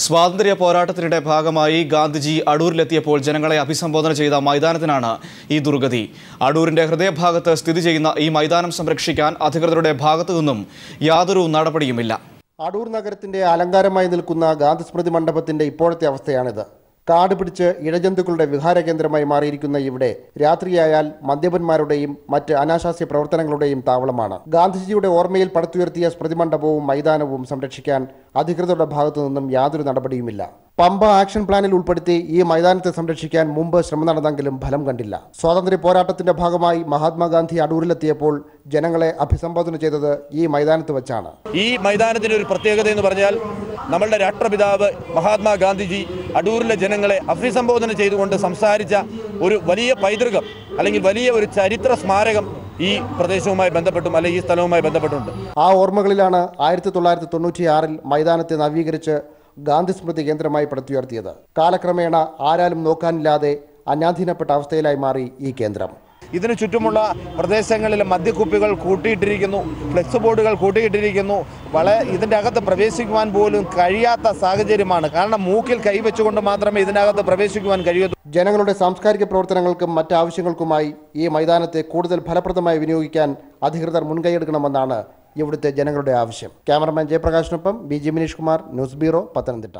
സ്വാതന്ത്ര്യ പോരാട്ടത്തിനിടെ ഭാഗമായി ഗാന്ധിജി അടൂരിലെത്തിയപ്പോൾ ജനങ്ങളെ അഭിസംബോധന ചെയ്ത മൈതാനത്തിനാണ് ഈ ദുർഗതി. അടൂരിന്റെ ഹൃദയഭാഗത്ത് സ്ഥിതി ചെയ്യുന്ന ഈ മൈതാനം സംരക്ഷിക്കാൻ അധികൃതരുടെ ഭാഗത്തുനിന്നും യാതൊരു നടപടിയുമില്ല. അടൂർ നഗരത്തിന്റെ അലങ്കാരമായി നിൽക്കുന്ന ഗാന്ധി സ്മൃതി മണ്ഡപത്തിന്റെ ഇപ്പോഴത്തെ അവസ്ഥയാണിത്. കാട് പിടിച്ച് ഇഴജന്തുക്കളുടെ വിഹാര കേന്ദ്രമായി മാറിയിരിക്കുന്ന ഇവിടെ രാത്രിയായാൽ മദ്യപന്മാരുടെയും മറ്റ് അനാശാസ്യ പ്രവർത്തനങ്ങളുടെയും താവളമാണ്. ഗാന്ധിജിയുടെ ഓർമ്മയിൽ പടുത്തുയർത്തിയ സ്മൃതി മണ്ഡപവും മൈതാനവും സംരക്ഷിക്കാൻ അധികൃതരുടെ ഭാഗത്തു നിന്നും യാതൊരു നടപടിയുമില്ല. പമ്പ ആക്ഷൻ പ്ലാനിൽ ഉൾപ്പെടുത്തി ഈ മൈതാനത്തെ സംരക്ഷിക്കാൻ മുമ്പ് ശ്രമം നടന്നെങ്കിലും ഫലം കണ്ടില്ല. സ്വാതന്ത്ര്യ പോരാട്ടത്തിന്റെ ഭാഗമായി മഹാത്മാഗാന്ധി അടൂരിലെത്തിയപ്പോൾ ജനങ്ങളെ അഭിസംബോധന ചെയ്തത് ഈ മൈതാനത്ത് വെച്ചാണ്. ഈ മൈതാനത്തിന്റെ ഒരു പ്രത്യേകത എന്ന് പറഞ്ഞാൽ നമ്മളുടെ രാഷ്ട്രപിതാവ് മഹാത്മാഗാന്ധിജി അടൂരിലെ ജനങ്ങളെ അഭിസംബോധന ചെയ്തുകൊണ്ട് സംസാരിച്ച ഒരു വലിയ പൈതൃകം അല്ലെങ്കിൽ വലിയ ഒരു ചരിത്ര സ്മാരകം ഈ പ്രദേശവുമായി ബന്ധപ്പെട്ടും അല്ലെങ്കിൽ ഈ സ്ഥലവുമായി ബന്ധപ്പെട്ടുണ്ട്. ആ ഓർമ്മകളിലാണ് 1996 മൈതാനത്തെ നവീകരിച്ച് ഗാന്ധി സ്മൃതി കേന്ദ്രമായി പടുത്തുയർത്തിയത്. കാലക്രമേണ ആരാലും നോക്കാനില്ലാതെ അന്യാധീനപ്പെട്ട അവസ്ഥയിലായി മാറി ഈ കേന്ദ്രം. ഇതിനു ചുറ്റുമുള്ള പ്രദേശങ്ങളിൽ മദ്യക്കുപ്പികൾ കൂട്ടിയിട്ടിരിക്കുന്നു, ഫ്ലെക്സ് ബോർഡുകൾ കൂട്ടിയിട്ടിരിക്കുന്നു. ഇതിൻ്റെ അകത്ത് പ്രവേശിക്കുവാൻ പോലും കഴിയാത്ത സാഹചര്യമാണ്. കാരണം മൂക്കിൽ കൈവച്ചുകൊണ്ട് മാത്രമേ ഇതിനകത്ത് പ്രവേശിക്കുവാൻ കഴിയൂ. ജനങ്ങളുടെ സാംസ്കാരിക പ്രവർത്തനങ്ങൾക്കും മറ്റാവശ്യങ്ങൾക്കുമായി ഈ മൈതാനത്തെ കൂടുതൽ ഫലപ്രദമായി വിനിയോഗിക്കാൻ അധികൃതർ മുൻകൈയെടുക്കണമെന്നാണ് ഇവിടുത്തെ ജനങ്ങളുടെ ആവശ്യം. ക്യാമറമാൻ ജയപ്രകാശിനൊപ്പം B G Minish Kumar, news bureau, Pathanamthitta.